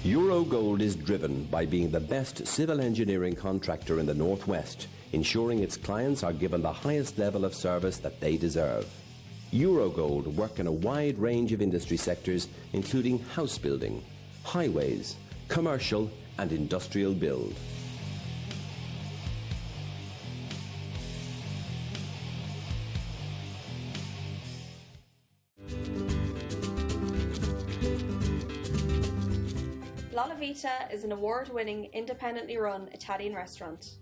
Eurogold is driven by being the best civil engineering contractor in the Northwest, ensuring its clients are given the highest level of service that they deserve. Eurogold work in a wide range of industry sectors, including house building, highways, commercial and industrial build. La Vita is an award-winning, independently run Italian restaurant.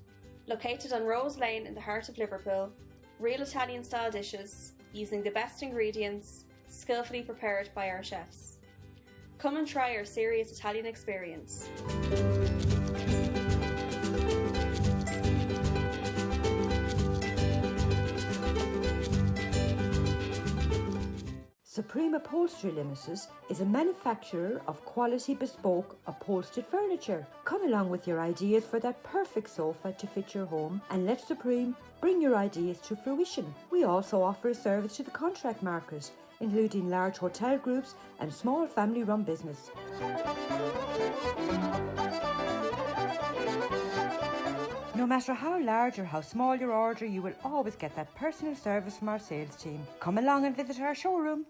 Located on Rose Lane in the heart of Liverpool, real Italian-style dishes, using the best ingredients, skillfully prepared by our chefs. Come and try our serious Italian experience. Supreme Upholstery Limited is a manufacturer of quality bespoke upholstered furniture. Come along with your ideas for that perfect sofa to fit your home and let Supreme bring your ideas to fruition. We also offer a service to the contract market, including large hotel groups and small family-run business. No matter how large or how small your order, you will always get that personal service from our sales team. Come along and visit our showroom.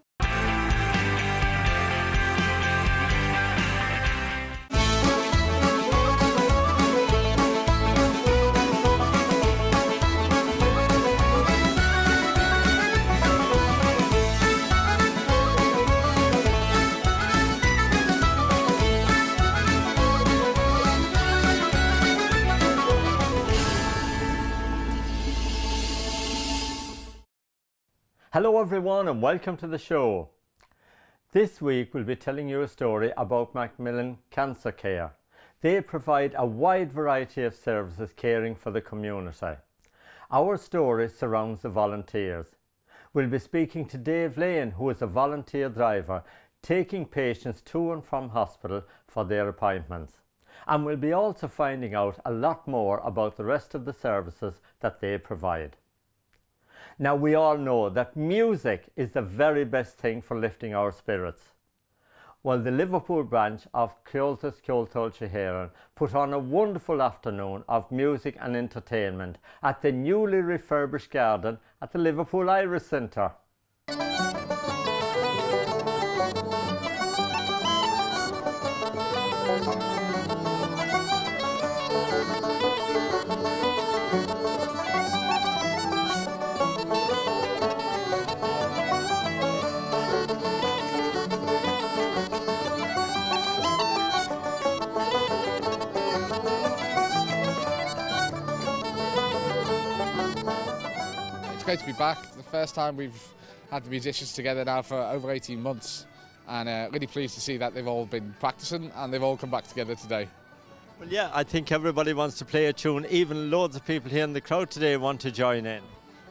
Hello everyone and welcome to the show. This week we'll be telling you a story about Macmillan Cancer Care. They provide a wide variety of services caring for the community. Our story surrounds the volunteers. We'll be speaking to Dave Lane, who is a volunteer driver, taking patients to and from hospital for their appointments. And we'll be also finding out a lot more about the rest of the services that they provide. Now, we all know that music is the very best thing for lifting our spirits. Well, the Liverpool branch of Comhaltas put on a wonderful afternoon of music and entertainment at the newly refurbished garden at the Liverpool Irish Centre. It's great to be back. The first time we've had the musicians together now for over 18 months, and really pleased to see that they've all been practicing and they've all come back together today. Well, yeah, I think everybody wants to play a tune. Even loads of people here in the crowd today want to join in.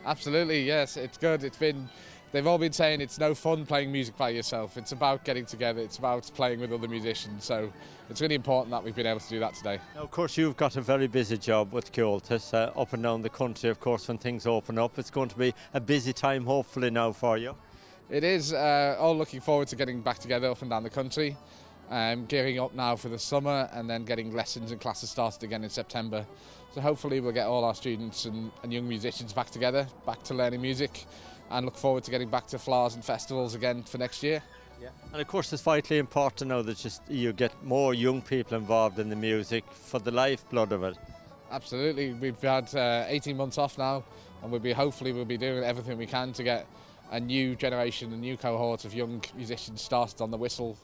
Absolutely, yes, it's good. They've all been saying it's no fun playing music by yourself. It's about getting together, it's about playing with other musicians, so it's really important that we've been able to do that today. Now, of course, you've got a very busy job with Comhaltas up and down the country. Of course, when things open up, it's going to be a busy time hopefully now for you. It is, all looking forward to getting back together up and down the country, gearing up now for the summer and then getting lessons and classes started again in September. So hopefully we'll get all our students and young musicians back together, back to learning music, and look forward to getting back to flowers and festivals again for next year. Yeah. And of course it's vitally important now that you get more young people involved in the music for the lifeblood of it. Absolutely, we've had 18 months off now, and hopefully we'll be doing everything we can to get a new generation, a new cohort of young musicians started on the whistle.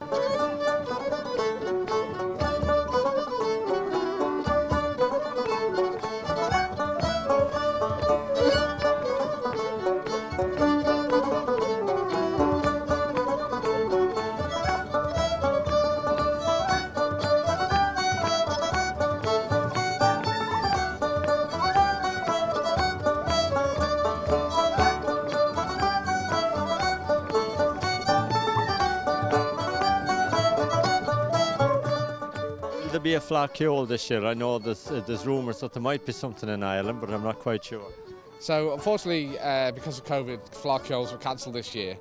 Will there be a flacciole this year? I know there's rumours that there might be something in Ireland, but I'm not quite sure. So unfortunately, because of COVID, flacioles were cancelled this year.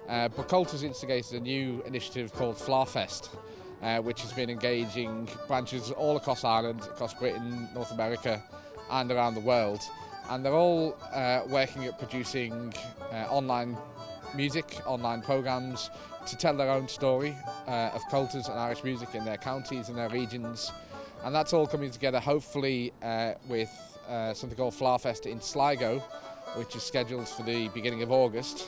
But Comhaltas instigated a new initiative called Flafest, which has been engaging branches all across Ireland, across Britain, North America and around the world. And they're all working at producing online music, online programmes to tell their own story of cultures and Irish music in their counties and their regions. And that's all coming together hopefully with something called Flowerfest in Sligo, which is scheduled for the beginning of August.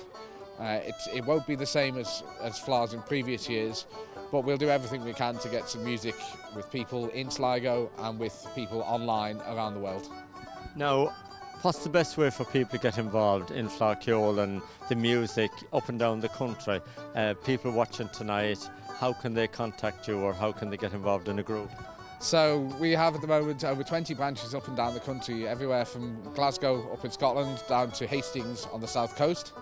It won't be the same as Flowers in previous years, but we'll do everything we can to get some music with people in Sligo and with people online around the world. Now, what's the best way for people to get involved in Flower Ceol and the music up and down the country? People watching tonight, how can they contact you or how can they get involved in a group? So we have at the moment over 20 branches up and down the country, everywhere from Glasgow up in Scotland down to Hastings on the south coast.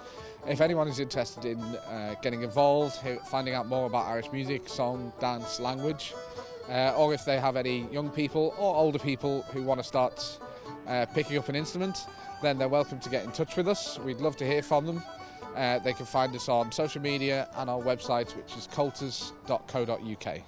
If anyone is interested in getting involved, finding out more about Irish music, song, dance, language, or if they have any young people or older people who want to start picking up an instrument, then they're welcome to get in touch with us. We'd love to hear from them. They can find us on social media and our website, which is comhaltas.co.uk.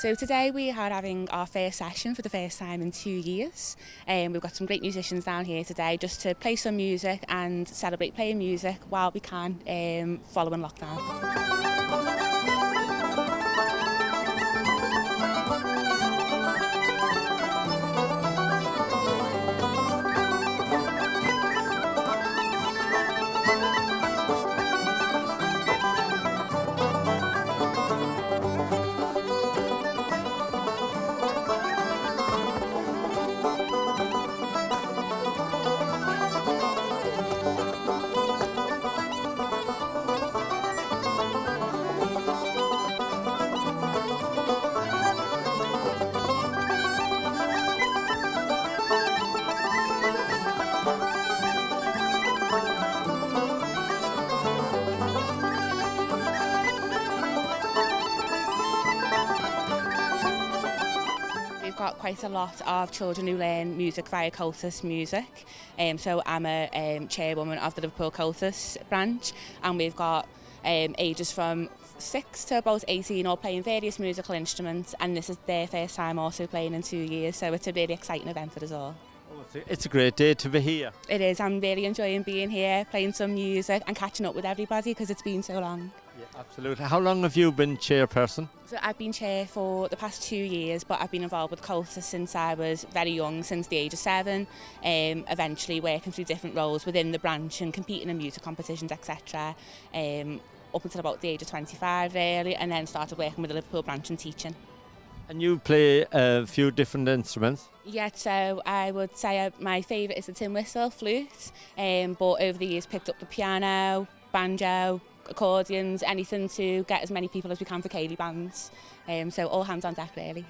So today we are having our first session for the first time in 2 years. We've got some great musicians down here today just to play some music and celebrate playing music while we can following lockdown. Got quite a lot of children who learn music via Comhaltas music. So I'm a chairwoman of the Liverpool Comhaltas branch, and we've got ages from 6 to about 18 all playing various musical instruments, and this is their first time also playing in 2 years, so it's a really exciting event for us all. It's a great day to be here. It is. I'm really enjoying being here, playing some music and catching up with everybody because it's been so long. Yeah, absolutely. How long have you been chairperson? So I've been chair for the past 2 years, but I've been involved with Comhaltas since I was very young, since the age of 7, eventually working through different roles within the branch and competing in music competitions, etc. Up until about the age of 25 really, and then started working with the Liverpool branch and teaching. And you play a few different instruments? Yeah, so I would say my favourite is the tin whistle, flute, but over the years picked up the piano, banjo, accordions, anything to get as many people as we can for ceilidh bands. So all hands on deck really.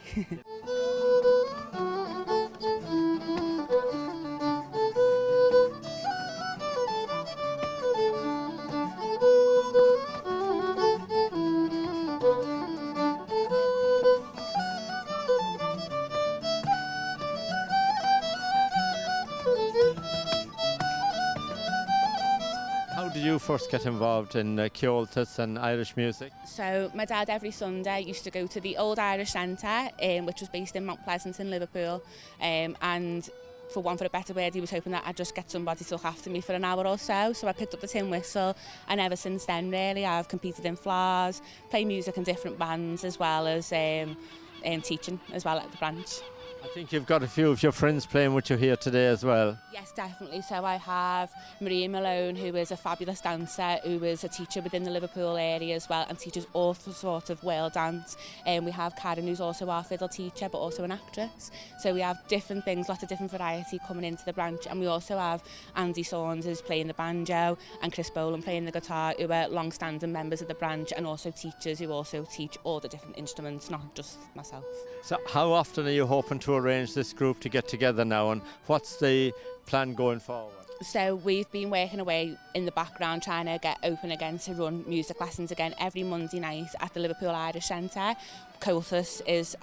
How did you first get involved in Comhaltas and Irish music? So my dad every Sunday used to go to the Old Irish Centre, which was based in Mount Pleasant in Liverpool, and for want of a better word, he was hoping that I'd just get somebody to look after me for an hour or so. So I picked up the tin whistle, and ever since then really I've competed in flowers, played music in different bands, as well as teaching as well at the branch. I think you've got a few of your friends playing with you here today as well. Yes, definitely. So I have Maria Malone, who is a fabulous dancer, who is a teacher within the Liverpool area as well and teaches all sorts of world dance. We have Karen, who's also our fiddle teacher but also an actress. So we have different things, lots of different variety coming into the branch. And we also have Andy Saunders playing the banjo and Chris Boland playing the guitar, who are long-standing members of the branch and also teachers who also teach all the different instruments, not just myself. So how often are you hoping to arrange this group to get together now, and what's the plan going forward? So we've been working away in the background trying to get open again to run music lessons again every Monday night at the Liverpool Irish Centre. Comhaltas is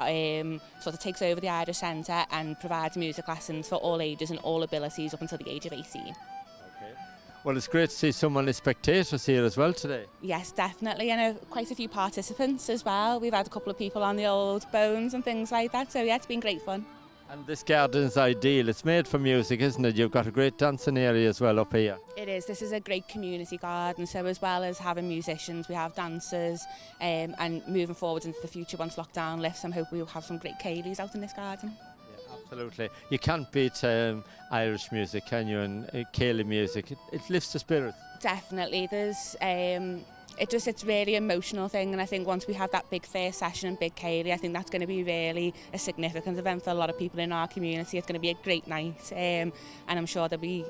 sort of takes over the Irish Centre and provides music lessons for all ages and all abilities up until the age of 18. Well, it's great to see so many spectators here as well today. Yes, definitely, and quite a few participants as well. We've had a couple of people on the old bones and things like that, so yeah, it's been great fun. And this garden's ideal. It's made for music, isn't it? You've got a great dancing area as well up here. It is. This is a great community garden, so as well as having musicians, we have dancers, and moving forward into the future once lockdown lifts, I'm hoping we'll have some great ceilidhs out in this garden. Yeah, absolutely. You can't beat Irish music, can you? And ceilidh music. It lifts the spirit. Definitely. There's it's really emotional thing, and I think once we have that big first session and big ceilidh, I think that's going to be really a significant event for a lot of people in our community. It's going to be a great night, and I'm sure there'll be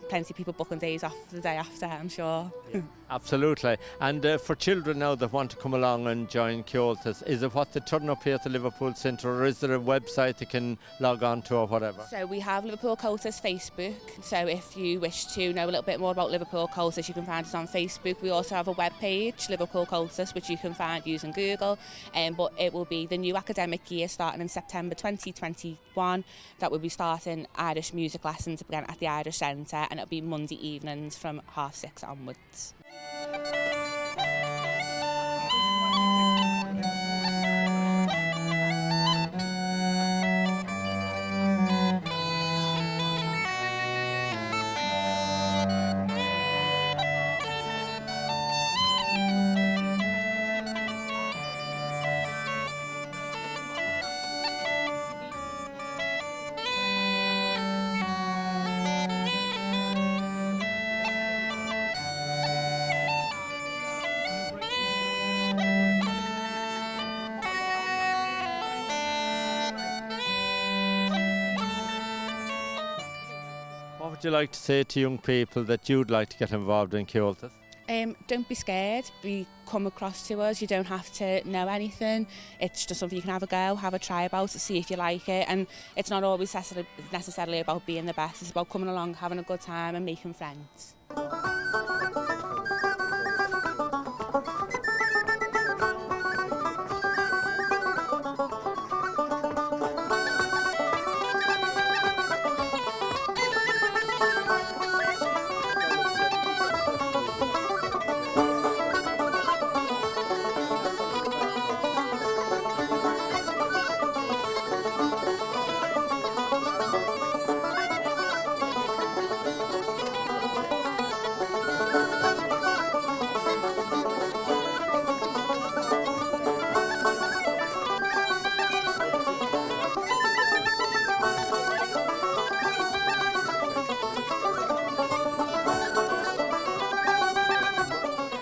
plenty of people booking days off the day after, I'm sure. Yeah, absolutely. And for children now that want to come along and join Comhaltas, is it what they turn up here at the Liverpool Centre, or is there a website they can log on to or whatever? So we have Liverpool Comhaltas Facebook, so if you wish to know a little bit more about Liverpool Comhaltas, you can find us on Facebook. We also have a web page, Liverpool Comhaltas, which you can find using Google, but it will be the new academic year starting in September 2021 that will be starting Irish music lessons again at the Irish Centre, and it'll be Monday evenings from 6:30 onwards. What would you like to say to young people that you'd like to get involved in Comhaltas? Don't be scared. Come across to us. You don't have to know anything. It's just something you can have a go, have a try about, see if you like it. And it's not always necessarily about being the best. It's about coming along, having a good time and making friends.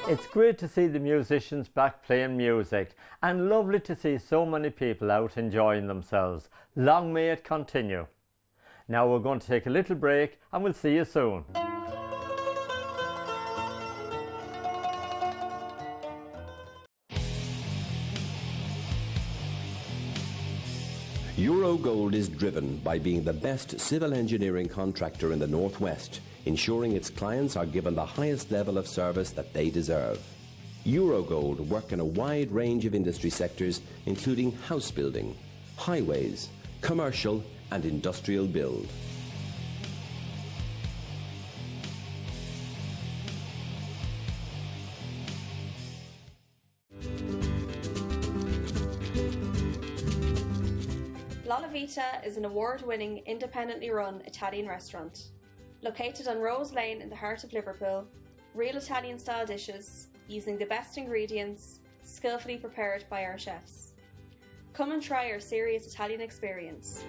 It's great to see the musicians back playing music, and lovely to see so many people out enjoying themselves. Long may it continue. Now we're going to take a little break and we'll see you soon. Eurogold is driven by being the best civil engineering contractor in the Northwest, ensuring its clients are given the highest level of service that they deserve. Eurogold work in a wide range of industry sectors, including house building, highways, commercial and industrial build. La Vita is an award-winning, independently run Italian restaurant. Located on Rose Lane in the heart of Liverpool, real Italian-style dishes, using the best ingredients, skillfully prepared by our chefs. Come and try our serious Italian experience.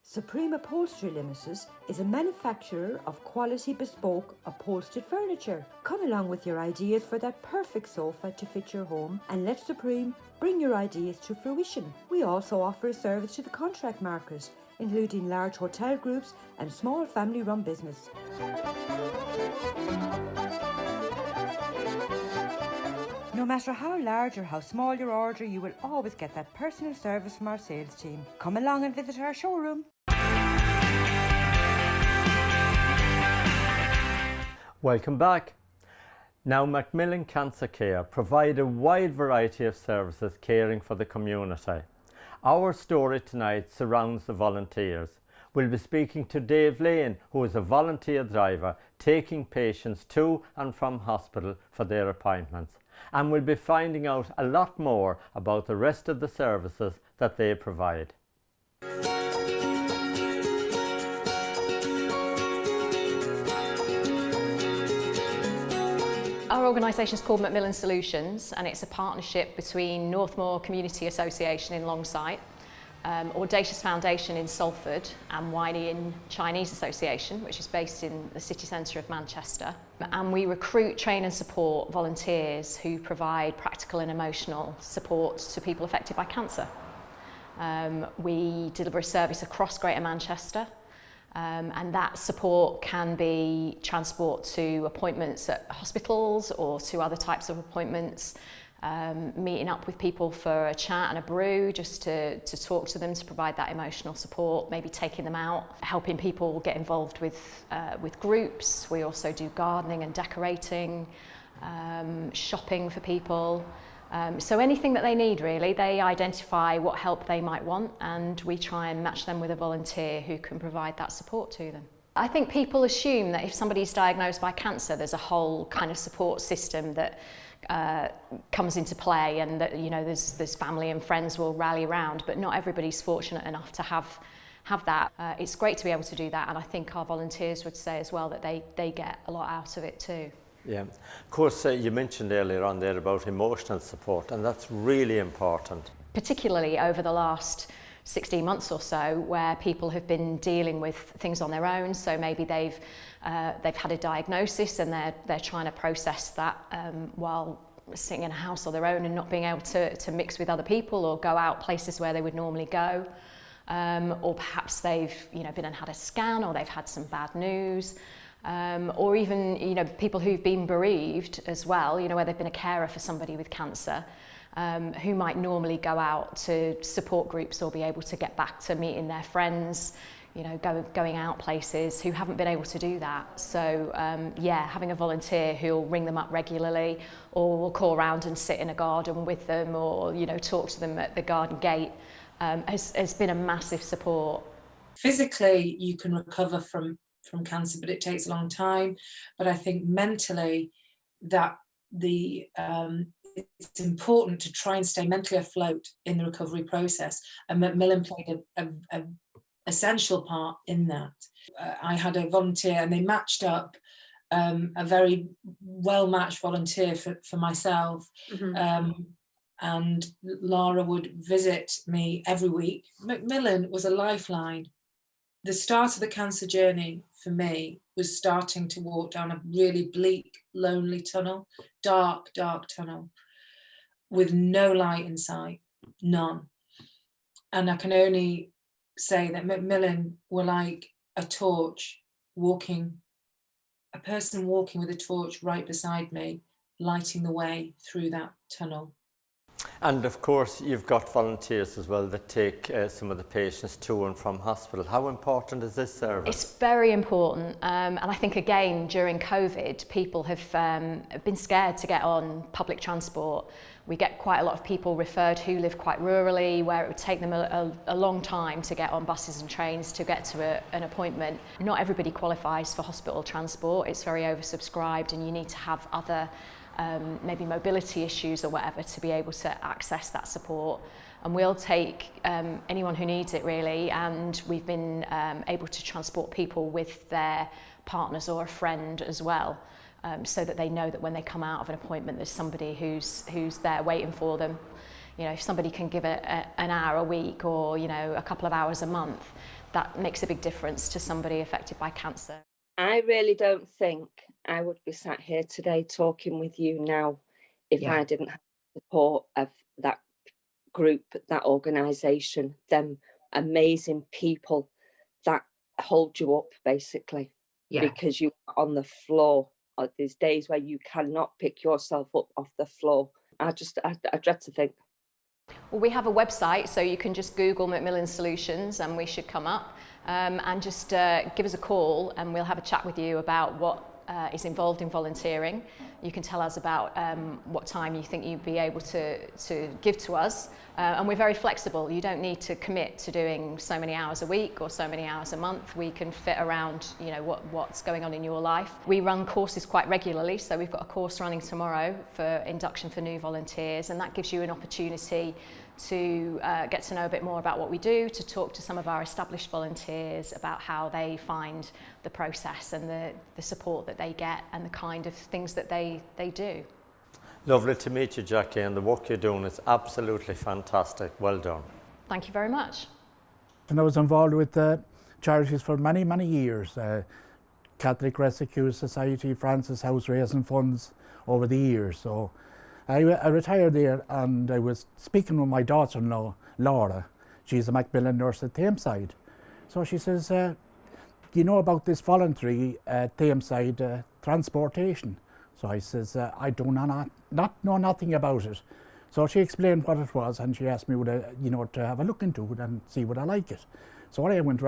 Supreme Upholstery Limited is a manufacturer of quality bespoke upholstered furniture. Come along with your ideas for that perfect sofa to fit your home and let Supreme bring your ideas to fruition. We also offer a service to the contract market, including large hotel groups and small family-run business. No matter how large or how small your order, you will always get that personal service from our sales team. Come along and visit our showroom. Welcome back. Now, Macmillan Cancer Care provide a wide variety of services caring for the community. Our story tonight surrounds the volunteers. We'll be speaking to Dave Lane, who is a volunteer driver taking patients to and from hospital for their appointments. And we'll be finding out a lot more about the rest of the services that they provide. Our organisation is called Macmillan Solutions, and it's a partnership between Northmoor Community Association in Longsight, Audacious Foundation in Salford, and Wainean Chinese Association, which is based in the city centre of Manchester. And we recruit, train and support volunteers who provide practical and emotional support to people affected by cancer. We deliver a service across Greater Manchester. And that support can be transport to appointments at hospitals or to other types of appointments, meeting up with people for a chat and a brew just to talk to them, to provide that emotional support, maybe taking them out, helping people get involved with groups. We also do gardening and decorating, shopping for people. So anything that they need, really, they identify what help they might want, and we try and match them with a volunteer who can provide that support to them. I think people assume that if somebody's diagnosed by cancer, there's a whole kind of support system that comes into play, and that, you know, there's family and friends will rally around, but not everybody's fortunate enough to have that. It's great to be able to do that, and I think our volunteers would say as well that they get a lot out of it too. Yeah, of course, you mentioned earlier on there about emotional support, and that's really important. Particularly over the last 16 months or so, where people have been dealing with things on their own. So maybe they've had a diagnosis and they're trying to process that while sitting in a house on their own and not being able to mix with other people or go out places where they would normally go. Or perhaps they've been and had a scan, or they've had some bad news. Or even, people who've been bereaved as well, where they've been a carer for somebody with cancer, who might normally go out to support groups or be able to get back to meeting their friends, going out places, who haven't been able to do that. So, having a volunteer who'll ring them up regularly, or will call around and sit in a garden with them, or, talk to them at the garden gate, has been a massive support. Physically, you can recover from cancer, but it takes a long time. But I think mentally that it's important to try and stay mentally afloat in the recovery process, and Macmillan played a essential part in that. I had a volunteer, and they matched up a very well-matched volunteer for myself. Mm-hmm. And Laura would visit me every week. Macmillan was a lifeline. The start of the cancer journey for me was starting to walk down a really bleak, lonely tunnel, dark tunnel, with no light in sight, none. And I can only say that Macmillan were like a torch a person walking with a torch right beside me, lighting the way through that tunnel. And of course, you've got volunteers as well that take some of the patients to and from hospital. How important is this service? It's very important, and I think again during COVID, people have been scared to get on public transport. We get quite a lot of people referred who live quite rurally, where it would take them a long time to get on buses and trains to get to an appointment. Not everybody qualifies for hospital transport. It's very oversubscribed, and you need to have other maybe mobility issues or whatever to be able to access that support. And we'll take anyone who needs it, really, and we've been able to transport people with their partners or a friend as well, so that they know that when they come out of an appointment there's somebody who's there waiting for them. If somebody can give an hour a week, or a couple of hours a month, that makes a big difference to somebody affected by cancer. I really don't think I would be sat here today talking with you now if I didn't have the support of that group, that organisation, them amazing people that hold you up, basically, because you're on the floor. There's days where you cannot pick yourself up off the floor. I dread to think. Well, we have a website, so you can just Google Macmillan Solutions and we should come up, and just give us a call and we'll have a chat with you about what is involved in volunteering. You can tell us about what time you think you'd be able to give to us, and we're very flexible. You don't need to commit to doing so many hours a week or so many hours a month. We can fit around, you know, what's going on in your life. We run courses quite regularly, so we've got a course running tomorrow for induction for new volunteers, and that gives you an opportunity to get to know a bit more about what we do, to talk to some of our established volunteers about how they find the process and the support that they get and the kind of things that they do. Lovely to meet you, Jackie, and the work you're doing is absolutely fantastic. Well done. Thank you very much. And I was involved with charities for many, many years. Catholic Rescue Society, Francis House Raising Funds over the years. So I retired there, and I was speaking with my daughter-in-law, Laura. She's a Macmillan nurse at Thameside. So she says, you know about this voluntary Thameside transportation? So I says, I do not know nothing about it. So she explained what it was, and she asked me would I, you know, to have a look into it and see would I like it. So I went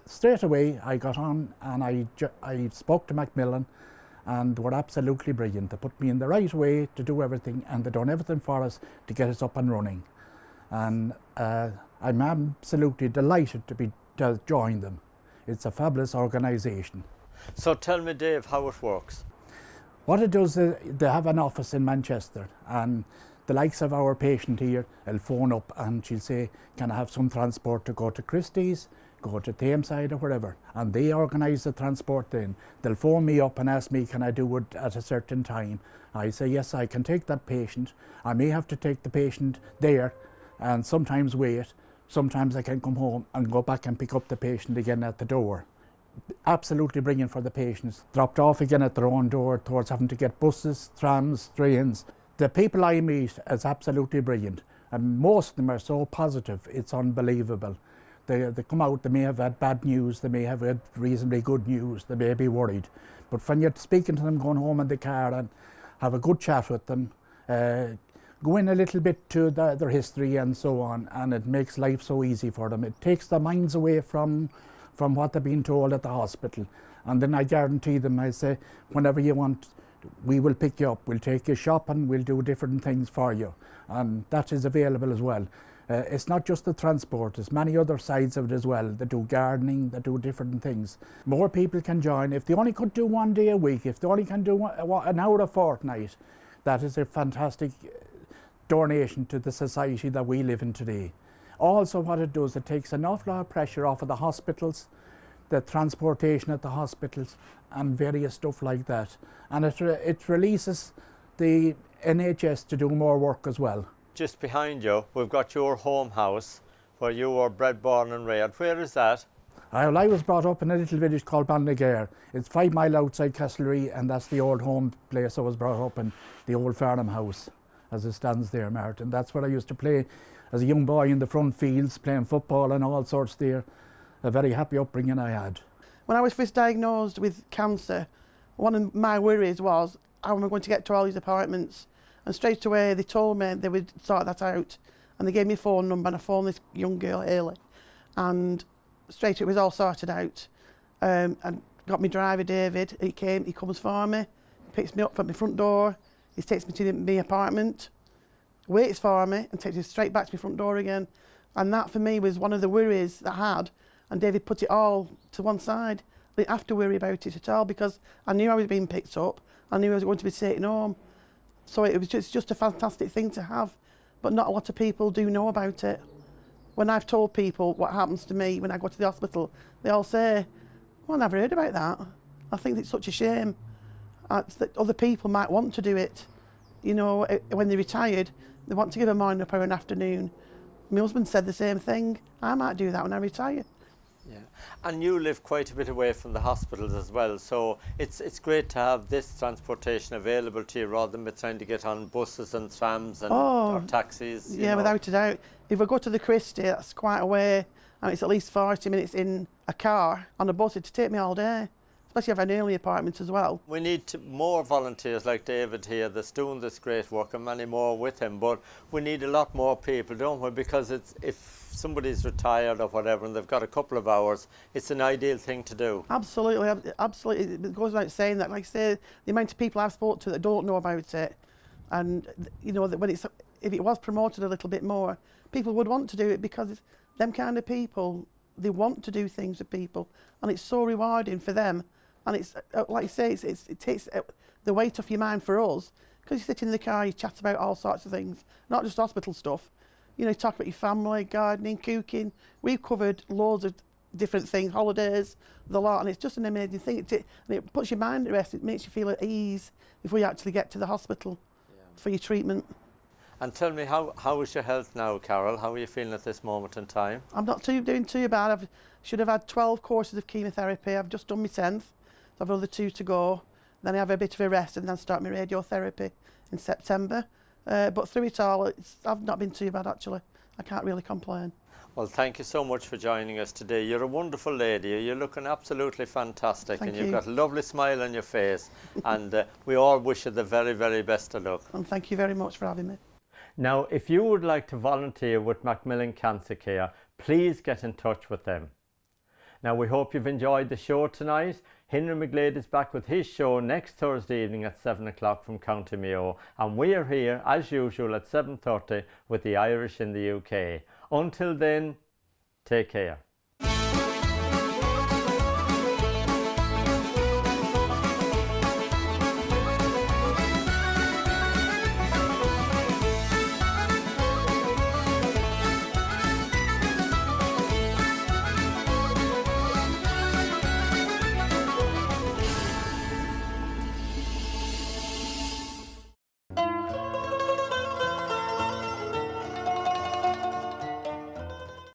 straight away. I got on and I spoke to Macmillan, and were absolutely brilliant. They put me in the right way to do everything, and they done everything for us to get us up and running. And I'm absolutely delighted to join them. It's a fabulous organisation. So tell me, Dave, how it works. What it does, they have an office in Manchester, and the likes of our patient here will phone up and she'll say, can I have some transport to go to Christie's, go to Thameside or wherever, and they organise the transport then. They'll phone me up and ask me, can I do it at a certain time? I say, yes, I can take that patient. I may have to take the patient there and sometimes wait. Sometimes I can come home and go back and pick up the patient again at the door. Absolutely brilliant for the patients. Dropped off again at their own door towards having to get buses, trams, trains. The people I meet is absolutely brilliant, and most of them are so positive, it's unbelievable. They come out, they may have had bad news, they may have had reasonably good news, they may be worried. But when you're speaking to them, going home in the car and have a good chat with them, go in a little bit to their history and so on, and it makes life so easy for them. It takes their minds away from what they're being told at the hospital. And then I guarantee them, I say, whenever you want, we will pick you up, we'll take you shopping, we'll do different things for you. And that is available as well. It's not just the transport, there's many other sides of it as well. They do gardening, they do different things. More people can join. If they only could do 1 day a week, if they only can do an hour a fortnight, that is a fantastic donation to the society that we live in today. Also what it does, it takes an awful lot of pressure off of the hospitals, the transportation at the hospitals and various stuff like that. And it releases the NHS to do more work as well. Just behind you, we've got your home house where you were bred, born and reared. Where is that? I was brought up in a little village called Balnagar. It's 5 miles outside Castlereagh, and that's the old home place I was brought up in, the old farmhouse as it stands there, Martin. That's where I used to play as a young boy in the front fields, playing football and all sorts there. A very happy upbringing I had. When I was first diagnosed with cancer, one of my worries was, how am I going to get to all these appointments? And straight away they told me they would sort that out, and they gave me a phone number, and I phoned this young girl, Hayley, and straight it was all sorted out. And got my driver, David. He came, he comes for me, picks me up from my front door, he takes me to my apartment, waits for me and takes me straight back to my front door again. And that for me was one of the worries that I had, and David put it all to one side. I didn't have to worry about it at all because I knew I was being picked up, I knew I was going to be taken home. So it was just a fantastic thing to have, but not a lot of people do know about it. When I've told people what happens to me when I go to the hospital, they all say, well, I never heard about that. I think it's such a shame that other people might want to do it. You know, when they're retired, they want to give a morning up or an afternoon. My husband said the same thing. I might do that when I retire. Yeah, and you live quite a bit away from the hospitals as well, so it's great to have this transportation available to you rather than trying to get on buses and trams and or taxis. Yeah, without a doubt. If I go to the Christie, that's quite a way, and it's at least 40 minutes in a car. On a bus, it'd take me all day, especially if an early appointment as well. We need more volunteers like David here that's doing this great work, and many more with him, but we need a lot more people, don't we? Because if somebody's retired or whatever and they've got a couple of hours, it's an ideal thing to do. Absolutely, absolutely. It goes without saying that, like I say, the amount of people I've spoken to that don't know about it, and you know, that if it was promoted a little bit more, people would want to do it, because it's them kind of people, they want to do things with people, and it's so rewarding for them. And it's like you say, it takes the weight off your mind for us, because you sit in the car, you chat about all sorts of things, not just hospital stuff. You know, you talk about your family, gardening, cooking. We've covered loads of different things, holidays, the lot, and it's just an amazing thing. It puts your mind at rest. It makes you feel at ease before you actually get to the hospital for your treatment. And tell me, how is your health now, Carol? How are you feeling at this moment in time? I'm not doing too bad. I should have had 12 courses of chemotherapy. I've just done my 10th. So I've another 2 to go. Then I have a bit of a rest and then start my radiotherapy in September. But through it all, I've not been too bad, actually. I can't really complain. Well, thank you so much for joining us today. You're a wonderful lady. You're looking absolutely fantastic. Thank and you've you. got a lovely smile on your face. And we all wish you the very, very best of luck. And thank you very much for having me. Now, if you would like to volunteer with Macmillan Cancer Care, please get in touch with them. Now, we hope you've enjoyed the show tonight. Henry McGlade is back with his show next Thursday evening at 7 o'clock from County Mayo, and we are here as usual at 7:30 with the Irish in the UK. Until then, take care.